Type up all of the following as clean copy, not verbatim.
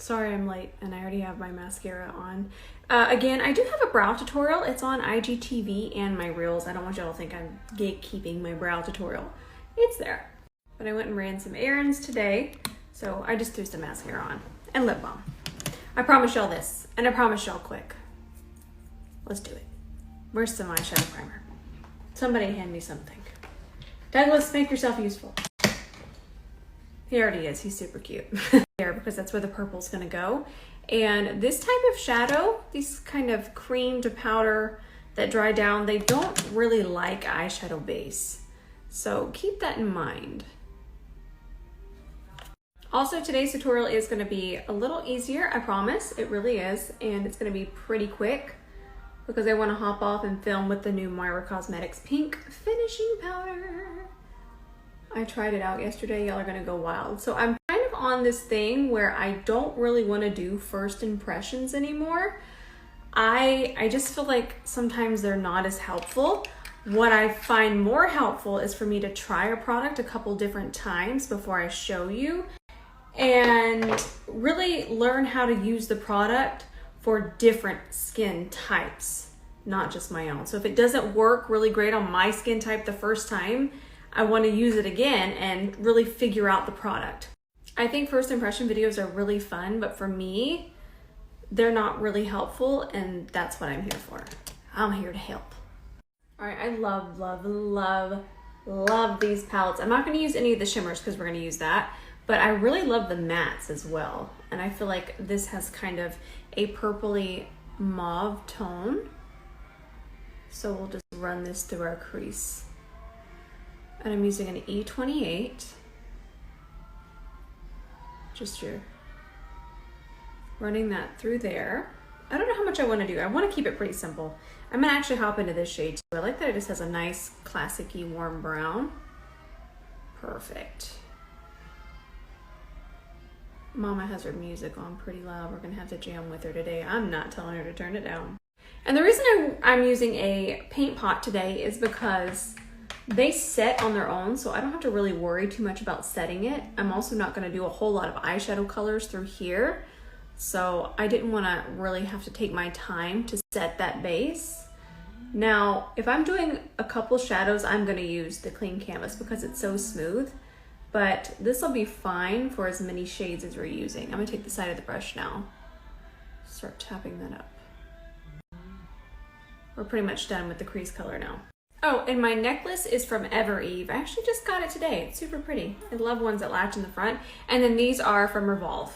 Sorry I'm late and I already have my mascara on. Again, I do have a brow tutorial. It's on IGTV and my Reels. I don't want y'all to think I'm gatekeeping my brow tutorial. It's there. But I went and ran some errands today, so I just threw some mascara on and lip balm. I promise y'all this, and I promise y'all quick. Let's do it. Where's some eyeshadow primer? Somebody hand me something. Douglas, make yourself useful. He already is. He's super cute. There, because that's where the purple's gonna go. And this type of shadow, these kind of cream to powder that dry down, they don't really like eyeshadow base. So keep that in mind. Also, today's tutorial is gonna be a little easier, I promise. It really is. And it's gonna be pretty quick because I wanna hop off and film with the new Moira Cosmetics Pink Finishing Powder. I tried it out yesterday. Y'all are gonna go wild. So I'm kind of on this thing where I don't really want to do first impressions anymore. I just feel like sometimes they're not as helpful. What I find more helpful is for me to try a product a couple different times before I show you and really learn how to use the product for different skin types, not just my own. So if it doesn't work really great on my skin type the first time, I want to use it again and really figure out the product. I think first impression videos are really fun, but for me, they're not really helpful, and that's what I'm here for. I'm here to help. All right, I love, love, love, love these palettes. I'm not going to use any of the shimmers because we're going to use that, but I really love the mattes as well. And I feel like this has kind of a purpley mauve tone. So we'll just run this through our crease. And I'm using an E28. Just running that through there. I don't know how much I want to do. I want to keep it pretty simple. I'm gonna actually hop into this shade too. I like that it just has a nice classic-y warm brown. Perfect. Mama has her music on pretty loud. We're gonna have to jam with her today. I'm not telling her to turn it down. And the reason I'm using a paint pot today is because they set on their own, so I don't have to really worry too much about setting it. I'm also not going to do a whole lot of eyeshadow colors through here, so I didn't want to really have to take my time to set that base. Now, if I'm doing a couple shadows, I'm going to use the clean canvas because it's so smooth, but this will be fine for as many shades as we're using. I'm going to take the side of the brush now. Start tapping that up. We're pretty much done with the crease color now. Oh, and my necklace is from Ever Eve. I actually just got it today. It's super pretty. I love ones that latch in the front. And then these are from Revolve.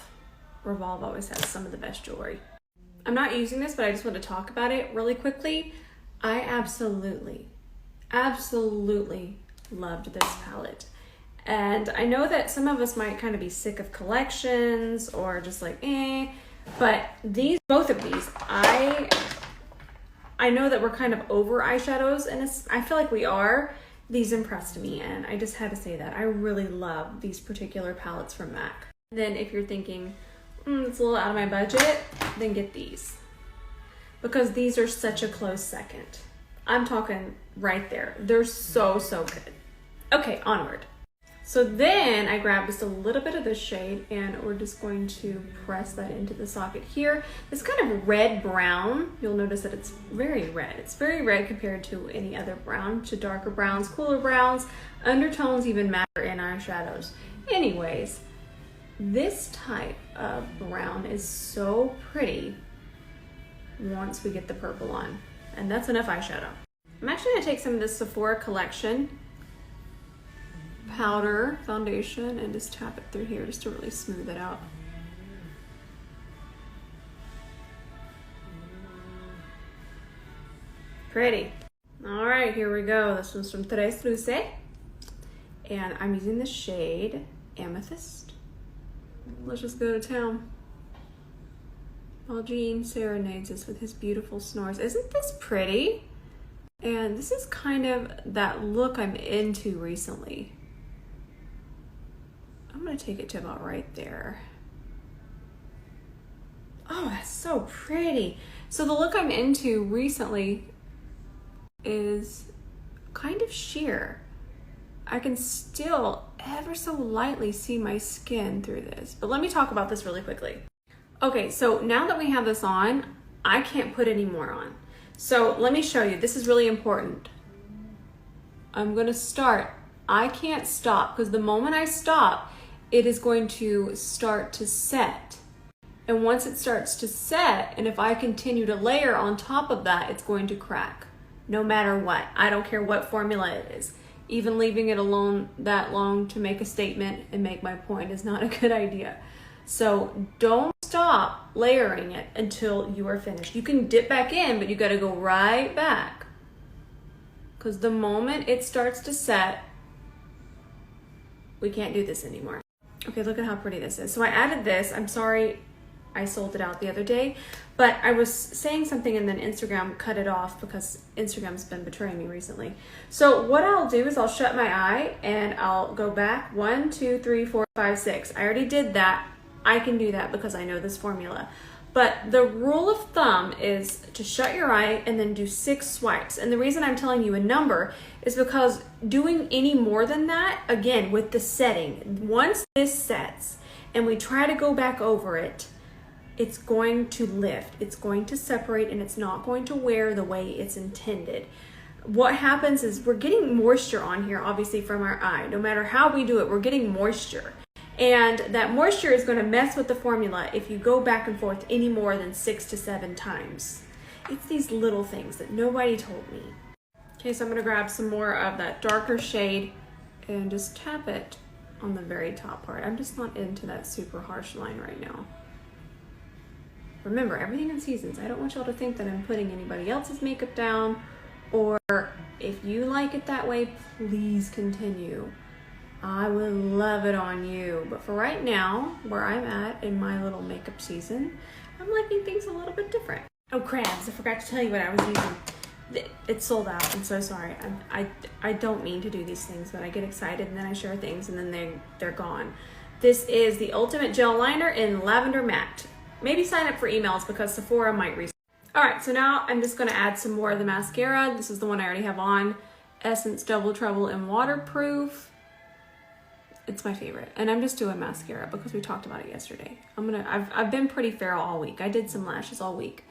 Revolve always has some of the best jewelry. I'm not using this, but I just want to talk about it really quickly. I absolutely, absolutely loved this palette. And I know that some of us might kind of be sick of collections or just like, but both of these, I know that we're kind of over eyeshadows, and I feel like we are. These impressed me, and I just had to say that. I really love these particular palettes from MAC. Then if you're thinking, it's a little out of my budget, then get these. Because these are such a close second. I'm talking right there. They're so, so good. Okay, onward. So then I grabbed just a little bit of this shade, and we're just going to press that into the socket here. It's kind of red-brown. You'll notice that it's very red. It's very red compared to any other brown, to darker browns, cooler browns. Undertones even matter in eyeshadows. Anyways, this type of brown is so pretty once we get the purple on. And that's enough eyeshadow. I'm actually going to take some of this Sephora collection powder foundation and just tap it through here just to really smooth it out. Pretty. All right, here we go. This one's from Tres Luce, and I'm using the shade Amethyst. Let's just go to town while Gene serenades us with his beautiful snores. Isn't this pretty? And this is kind of that look I'm into recently. I'm gonna take it to about right there. Oh, that's so pretty. So the look I'm into recently is kind of sheer. I can still ever so lightly see my skin through this. But let me talk about this really quickly. Okay, so now that we have this on, I can't put any more on. So let me show you. This is really important. I'm gonna start. I can't stop because the moment I stop, it is going to start to set. And once it starts to set, and if I continue to layer on top of that, it's going to crack. No matter what. I don't care what formula it is. Even leaving it alone that long to make a statement and make my point is not a good idea. So don't stop layering it until you are finished. You can dip back in, but you gotta go right back. Because the moment it starts to set, we can't do this anymore. Okay, look at how pretty this is. So I added this. I'm sorry I sold it out the other day, but I was saying something and then Instagram cut it off because Instagram's been betraying me recently. So what I'll do is I'll shut my eye and I'll go back 1, 2, 3, 4, 5, 6. I already did that. I can do that because I know this formula. But the rule of thumb is to shut your eye and then do 6 swipes. And the reason I'm telling you a number is because doing any more than that, again, with the setting, once this sets and we try to go back over it, it's going to lift, it's going to separate, and it's not going to wear the way it's intended. What happens is we're getting moisture on here, obviously, from our eye. No matter how we do it, we're getting moisture. And that moisture is going to mess with the formula if you go back and forth any more than 6 to 7 times. It's these little things that nobody told me. Okay, so I'm going to grab some more of that darker shade and just tap it on the very top part. I'm just not into that super harsh line right now. Remember, everything in seasons. I don't want y'all to think that I'm putting anybody else's makeup down, or if you like it that way, please continue. I would love it on you. But for right now, where I'm at in my little makeup season, I'm liking things a little bit different. Oh, crabs, I forgot to tell you what I was using. It's sold out. I'm so sorry. I don't mean to do these things, but I get excited and then I share things and then they're gone. This is the Ultimate Gel Liner in Lavender Matte. Maybe sign up for emails because Sephora might reset. All right, so now I'm just gonna add some more of the mascara. This is the one I already have on. Essence Double Trouble in Waterproof. It's my favorite. And I'm just doing mascara because we talked about it yesterday. I've been pretty feral all week. I did some lashes all week.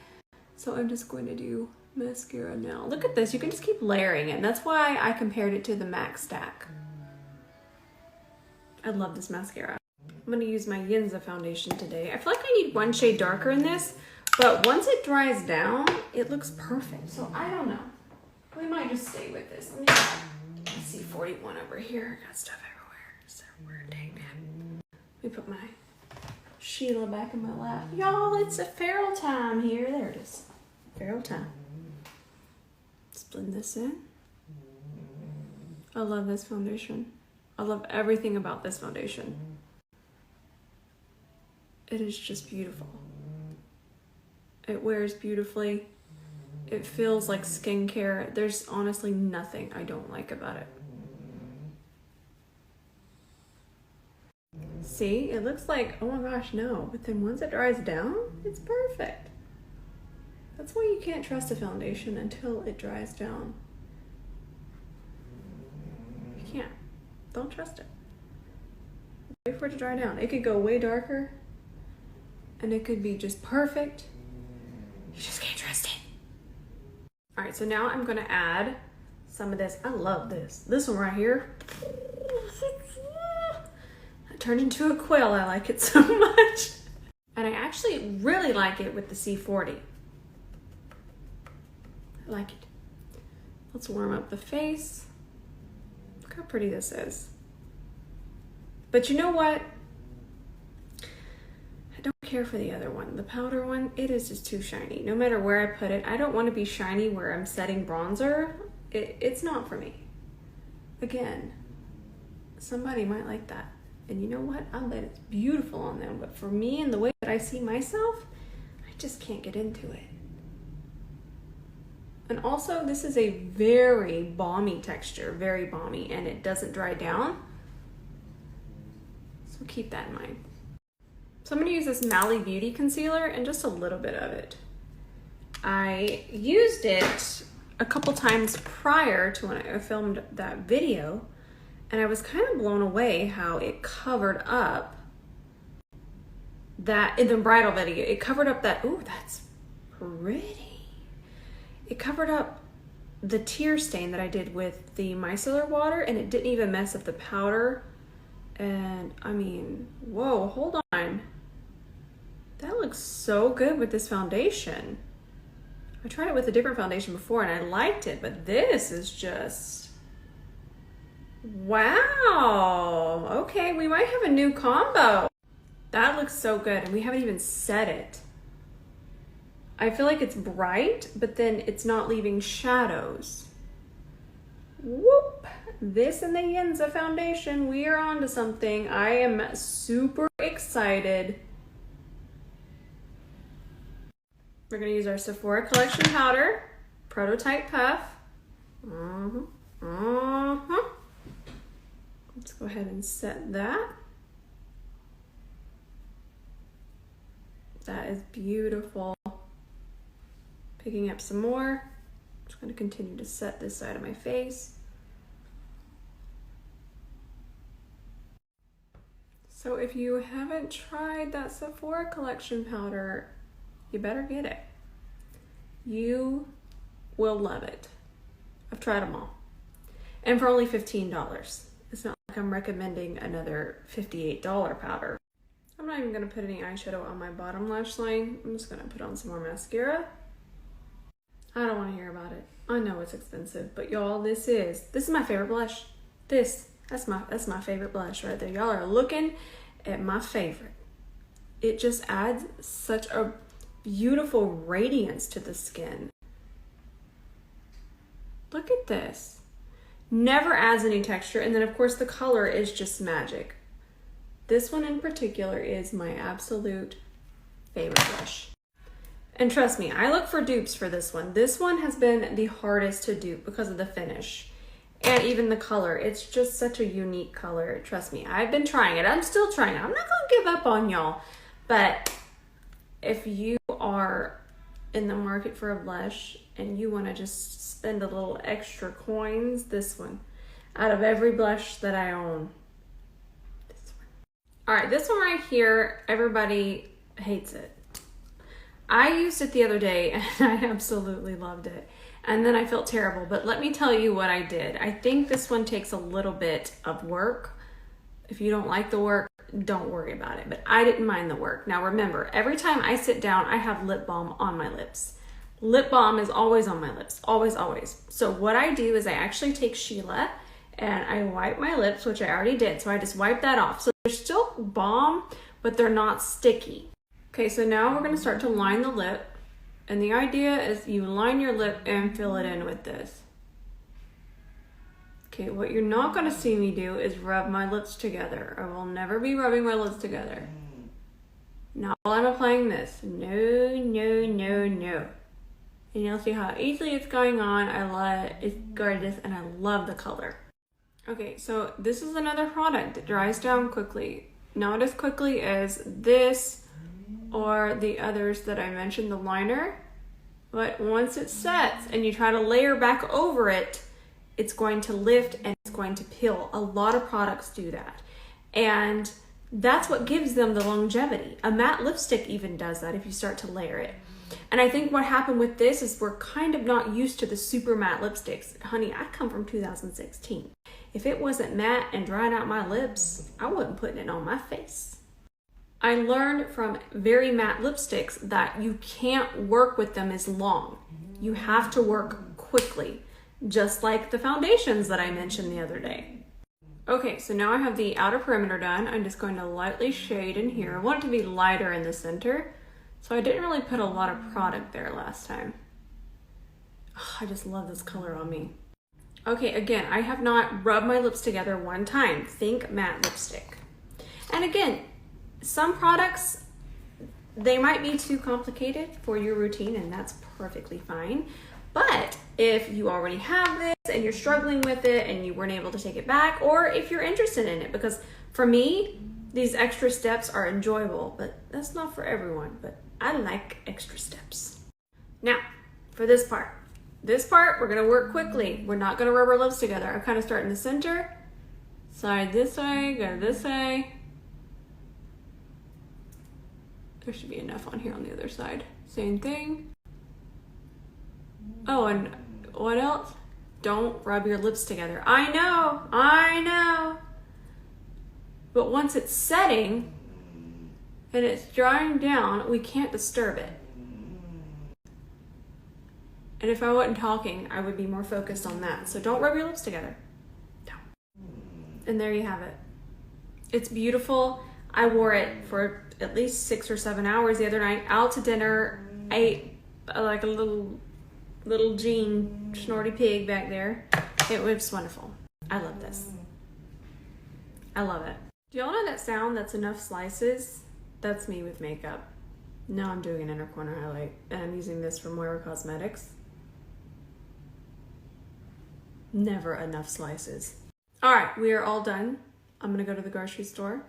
So I'm just going to do mascara now. Look at this, you can just keep layering it. And that's why I compared it to the MAC Stack. I love this mascara. I'm gonna use my Yinza foundation today. I feel like I need one shade darker in this, but once it dries down, it looks perfect. So I don't know. We might just stay with this. Let me see 41 over here. Got stuff everywhere. So we're dang it. Let me put my Sheila back in my lap. Y'all, it's a feral time here. There it is. Feral time. Let's blend this in. I love this foundation. I love everything about this foundation. It is just beautiful. It wears beautifully. It feels like skincare. There's honestly nothing I don't like about it. See, it looks like, oh my gosh, no. But then once it dries down, it's perfect. That's why you can't trust a foundation until it dries down. You can't. Don't trust it. Wait for it to dry down. It could go way darker. And it could be just perfect. You just can't trust it. All right, so now I'm gonna add some of this. I love this. This one right here. I turned into a quail. I like it so much. And I actually really like it with the C40. I like it. Let's warm up the face. Look how pretty this is. But you know what? I don't care for the other one. The powder one, it is just too shiny. No matter where I put it, I don't want to be shiny where I'm setting bronzer. It's not for me. Again, somebody might like that. And you know what? I'll bet it's beautiful on them. But for me and the way that I see myself, I just can't get into it. And also, this is a very balmy texture, very balmy, and it doesn't dry down. So keep that in mind. So I'm gonna use this Mally Beauty Concealer and just a little bit of it. I used it a couple times prior to when I filmed that video, and I was kind of blown away how it covered up that in the bridal video, it covered up that, ooh, that's pretty. It covered up the tear stain that I did with the micellar water, and it didn't even mess up the powder. And I mean, whoa, hold on. That looks so good with this foundation. I tried it with a different foundation before and I liked it, but this is just, wow. Okay, we might have a new combo. That looks so good, and we haven't even set it. I feel like it's bright, but then it's not leaving shadows. Whoop! This and the Yinza foundation, we are on to something. I am super excited. We're gonna use our Sephora Collection Powder, Prototype Puff. Let's go ahead and set that. That is beautiful. Picking up some more. I'm just gonna continue to set this side of my face. So if you haven't tried that Sephora Collection Powder, you better get it. You will love it. I've tried them all. And for only $15. It's not like I'm recommending another $58 powder. I'm not even gonna put any eyeshadow on my bottom lash line. I'm just gonna put on some more mascara. I don't wanna hear about it. I know it's expensive, but y'all, this is my favorite blush. That's my favorite blush right there. Y'all are looking at my favorite. It just adds such a beautiful radiance to the skin. Look at this. Never adds any texture, and then of course the color is just magic. This one in particular is my absolute favorite blush. And trust me, I look for dupes for this one. This one has been the hardest to dupe because of the finish and even the color. It's just such a unique color. Trust me, I've been trying it. I'm still trying it. I'm not gonna give up on y'all. But if you are in the market for a blush and you wanna just spend a little extra coins, this one. Out of every blush that I own, this one. All right, this one right here, everybody hates it. I used it the other day and I absolutely loved it. And then I felt terrible, but let me tell you what I did. I think this one takes a little bit of work. If you don't like the work, don't worry about it, but I didn't mind the work. Now remember, every time I sit down, I have lip balm on my lips. Lip balm is always on my lips, always, always. So what I do is I actually take Sheila and I wipe my lips, which I already did. So I just wipe that off. So they're still balm, but they're not sticky. Okay, so now we're gonna start to line the lip. And the idea is you line your lip and fill it in with this. Okay, what you're not gonna see me do is rub my lips together. I will never be rubbing my lips together. Not while I'm applying this. No, no, no, no. And you'll see how easily it's going on. I love it. It's gorgeous and I love the color. Okay, so this is another product that dries down quickly. Not as quickly as this or the others that I mentioned, the liner. But once it sets and you try to layer back over it, it's going to lift and it's going to peel. A lot of products do that. And that's what gives them the longevity. A matte lipstick even does that if you start to layer it. And I think what happened with this is we're kind of not used to the super matte lipsticks. Honey, I come from 2016. If it wasn't matte and drying out my lips, I wasn't putting it on my face. I learned from very matte lipsticks that you can't work with them as long. You have to work quickly, just like the foundations that I mentioned the other day. Okay, so now I have the outer perimeter done. I'm just going to lightly shade in here. I want it to be lighter in the center, so I didn't really put a lot of product there last time. Oh, I just love this color on me. Okay, again, I have not rubbed my lips together one time. Think matte lipstick. And again, some products, they might be too complicated for your routine, and that's perfectly fine. But if you already have this and you're struggling with it and you weren't able to take it back, or if you're interested in it, because for me, these extra steps are enjoyable, but that's not for everyone, but I like extra steps. Now, for this part, we're gonna work quickly. We're not gonna rub our lips together. I kind of start in the center, side this way, go this way. There should be enough on here on the other side. Same thing. Oh, and what else? Don't rub your lips together. I know. But once it's setting and it's drying down, we can't disturb it. And if I wasn't talking, I would be more focused on that. So don't rub your lips together. Don't. And there you have it. It's beautiful. I wore it for at least 6 or 7 hours the other night. Out to dinner, ate like a little Jean snorty pig back there. It was wonderful. I love this. I love it. Do y'all know that sound, that's enough slices? That's me with makeup. Now I'm doing an inner corner highlight and I'm using this from Moira Cosmetics. Never enough slices. All right, we are all done. I'm gonna go to the grocery store.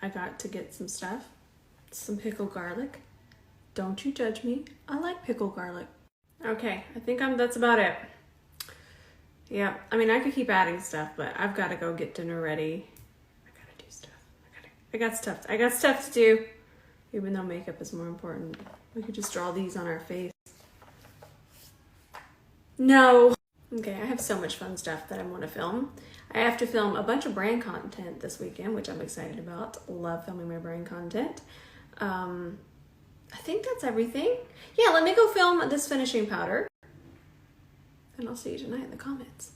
I got to get some stuff. Some pickled garlic. Don't you judge me. I like pickled garlic. Okay, I think that's about it. Yeah, I mean, I could keep adding stuff, but I've got to go get dinner ready. I gotta do stuff. I got stuff to do. Even though makeup is more important. We could just draw these on our face. No. Okay, I have so much fun stuff that I want to film. I have to film a bunch of brand content this weekend, which I'm excited about. Love filming my brand content. I think that's everything. Yeah, let me go film this finishing powder. And I'll see you tonight in the comments.